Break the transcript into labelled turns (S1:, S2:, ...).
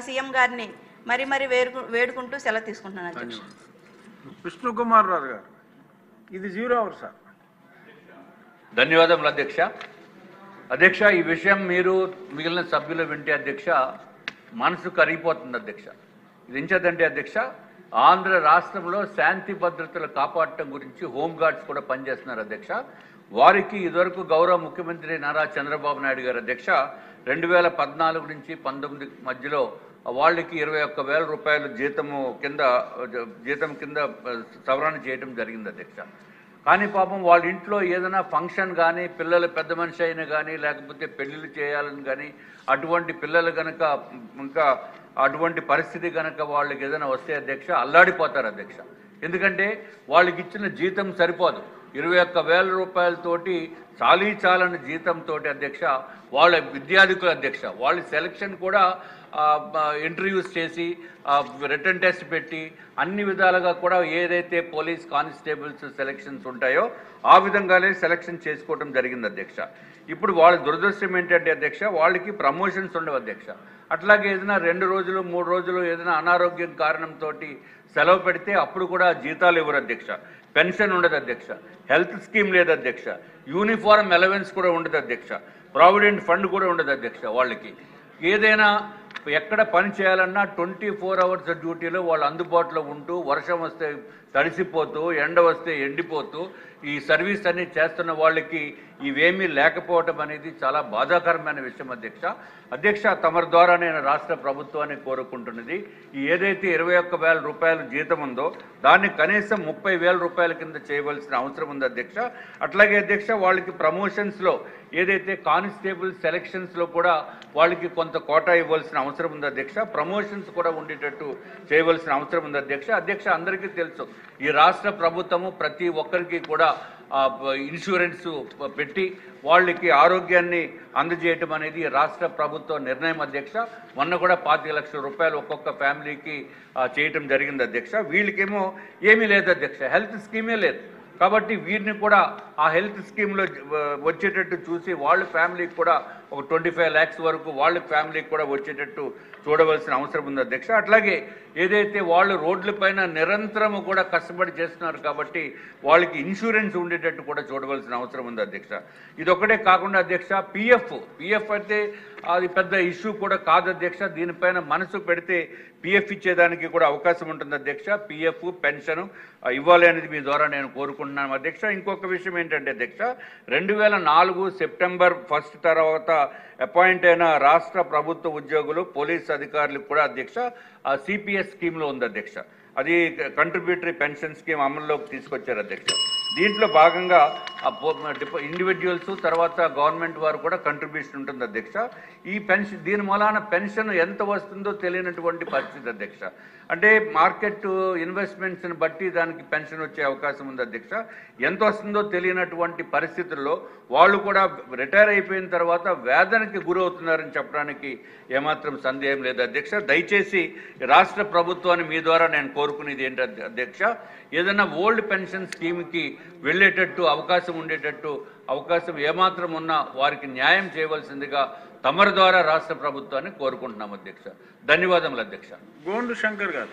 S1: CM గారిని మరి మరి వేడుకుంటూ సెలవు తీసుకుంటున్నాను అధ్యక్ష.
S2: విష్ణు కుమార్ రావు గారు, ఇది 0 అవర్ సార్.
S3: ధన్యవాదములు అధ్యక్ష. అధ్యక్ష, ఈ విషయం మీరు మిగిలిన సభ్యులు వింటే అధ్యక్ష మనసు కరిగిపోతుంది అధ్యక్ష. ఇది ఎంచేదంటే అధ్యక్ష, ఆంధ్ర రాష్ట్రంలో శాంతి భద్రతలు కాపాడటం గురించి హోంగార్డ్స్ కూడా పనిచేస్తున్నారు అధ్యక్ష. వారికి ఇదివరకు గౌరవ ముఖ్యమంత్రి నారా చంద్రబాబు నాయుడు గారు అధ్యక్ష 2014 నుంచి 19 మధ్యలో వాళ్ళకి 21,000 రూపాయలు జీతం కింద సవరణ చేయడం జరిగింది అధ్యక్ష. కానీ పాపం వాళ్ళ ఇంట్లో ఏదైనా ఫంక్షన్ కానీ, పిల్లలు పెద్ద మనిషి అయినా కానీ, లేకపోతే పెళ్ళిళ్ళు చేయాలని కానీ, అటువంటి పిల్లలు కనుక ఇంకా అటువంటి పరిస్థితి కనుక వాళ్ళకి ఏదైనా వస్తే అధ్యక్ష అల్లాడిపోతారు అధ్యక్ష. ఎందుకంటే వాళ్ళకి ఇచ్చిన జీతం సరిపోదు. 21,000 రూపాయలతోటి చాలని జీతంతో అధ్యక్ష వాళ్ళ విద్యార్థికుల అధ్యక్ష వాళ్ళ సెలక్షన్ కూడా ఇంటర్వ్యూస్ చేసి రిటర్న్ టెస్ట్ పెట్టి అన్ని విధాలుగా కూడా ఏదైతే పోలీస్ కానిస్టేబుల్స్ సెలక్షన్స్ ఉంటాయో ఆ విధంగానే సెలక్షన్ చేసుకోవడం జరిగింది అధ్యక్ష. ఇప్పుడు వాళ్ళ దురదృష్టం ఏంటంటే అధ్యక్ష వాళ్ళకి ప్రమోషన్స్ ఉండవు అధ్యక్ష. అట్లాగే ఏదైనా 2 రోజులు 3 రోజులు ఏదైనా అనారోగ్యం కారణంతో సెలవు పెడితే అప్పుడు కూడా జీతాలు ఇవ్వరు అధ్యక్ష. పెన్షన్ ఉండదు అధ్యక్ష. హెల్త్ స్కీమ్ లేదు అధ్యక్ష. యూనిఫారం అలవెన్స్ కూడా ఉండదు అధ్యక్ష. ప్రావిడెంట్ ఫండ్ కూడా ఉండదు అధ్యక్ష. వాళ్ళకి ఏదైనా ఎక్కడ పని చేయాలన్నా 24 అవర్స్ డ్యూటీలో వాళ్ళు అందుబాటులో ఉంటూ, వర్షం వస్తే తడిసిపోతూ, ఎండ వస్తే ఎండిపోతూ ఈ సర్వీస్ అన్ని చేస్తున్న వాళ్ళకి ఇవేమీ లేకపోవటం అనేది చాలా బాధాకరమైన విషయం అధ్యక్ష. తమరి ద్వారా నేను రాష్ట్ర ప్రభుత్వాన్ని కోరుకుంటున్నది, ఏదైతే 21,000 రూపాయలు జీతం ఉందో దాన్ని కనీసం 30,000 రూపాయల కింద చేయవలసిన అవసరం ఉంది అధ్యక్ష. అట్లాగే అధ్యక్ష వాళ్ళకి ప్రమోషన్స్లో ఏదైతే కానిస్టేబుల్ సెలక్షన్స్లో కూడా వాళ్ళకి కొంత కోటా ఇవ్వాల్సిన అవసరం ఉంది అధ్యక్ష. ప్రమోషన్స్ కూడా ఉండేటట్టు చేయవలసిన అవసరం ఉంది అధ్యక్ష. అందరికీ తెలుసు ఈ రాష్ట్ర ప్రభుత్వము ప్రతి ఒక్కరికి కూడా ఇన్సూరెన్స్ పెట్టి వాళ్ళకి ఆరోగ్యాన్ని అందజేయటం అనేది రాష్ట్ర ప్రభుత్వ నిర్ణయం అధ్యక్ష. మొన్న కూడా 25 లక్షల రూపాయలు ఒక్కొక్క ఫ్యామిలీకి చేయటం జరిగింది అధ్యక్ష. వీళ్ళకేమో ఏమీ లేదు అధ్యక్ష, హెల్త్ స్కీమే లేదు. కాబట్టి వీరిని కూడా ఆ హెల్త్ స్కీమ్లో వచ్చేటట్టు చూసి వాళ్ళ ఫ్యామిలీకి కూడా ఒక 25 lakhs వరకు వాళ్ళ ఫ్యామిలీకి కూడా వచ్చేటట్టు చూడవలసిన అవసరం ఉంది అధ్యక్ష. అట్లాగే ఏదైతే వాళ్ళు రోడ్లపైన నిరంతరము కూడా కష్టపడి చేస్తున్నారు కాబట్టి వాళ్ళకి ఇన్సూరెన్స్ ఉండేటట్టు కూడా చూడవలసిన అవసరం ఉంది అధ్యక్ష. ఇదొక్కటే కాకుండా అధ్యక్ష పిఎఫ్ అయితే అది పెద్ద ఇష్యూ కూడా కాదు అధ్యక్ష. దీనిపైన మనసు పెడితే పిఎఫ్ ఇచ్చేదానికి కూడా అవకాశం ఉంటుంది అధ్యక్ష. పిఎఫ్ పెన్షన్ ఇవ్వాలి అనేది మీ ద్వారా నేను కోరుకుంటున్నాను అధ్యక్ష. ఇంకొక విషయం ఏంటంటే అధ్యక్ష 2004 సెప్టెంబర్ 1 తర్వాత అపాయింట్ అయిన రాష్ట్ర ప్రభుత్వ ఉద్యోగులు, పోలీస్ అధికారులకు కూడా అధ్యక్ష సిపిఎస్ స్కీమ్లో ఉంది అధ్యక్ష. అది కంట్రిబ్యూటరీ పెన్షన్ స్కీమ్ అమల్లోకి తీసుకొచ్చారు అధ్యక్ష. దీంట్లో భాగంగా ఇండివిజువల్స్ తర్వాత గవర్నమెంట్ వారు కూడా కంట్రిబ్యూషన్ ఉంటుంది అధ్యక్ష. ఈ పెన్షన్ దీని మూలాన పెన్షన్ ఎంత వస్తుందో తెలియనటువంటి పరిస్థితి అధ్యక్ష. అంటే మార్కెట్ ఇన్వెస్ట్మెంట్స్ని బట్టి దానికి పెన్షన్ వచ్చే అవకాశం ఉంది అధ్యక్ష. ఎంత వస్తుందో తెలియనటువంటి పరిస్థితుల్లో వాళ్ళు కూడా రిటైర్ అయిపోయిన తర్వాత వేదనకి గురవుతున్నారని చెప్పడానికి ఏమాత్రం సందేహం లేదు అధ్యక్ష. దయచేసి రాష్ట్ర ప్రభుత్వాన్ని మీ ద్వారా నేను కోరుకునేది ఏంటి అధ్యక్ష, ఏదైనా ఓల్డ్ పెన్షన్ స్కీమ్కి వెళ్ళేటట్టు అవకాశం ఉండేటట్టు అవకాశం ఏమాత్రం ఉన్నా వారికి న్యాయం చేయవలసిందిగా తమరి ద్వారా రాష్ట్ర ప్రభుత్వాన్ని కోరుకుంటున్నాం అధ్యక్ష. ధన్యవాదములు అధ్యక్ష.
S2: గోండు శంకర్ గారు.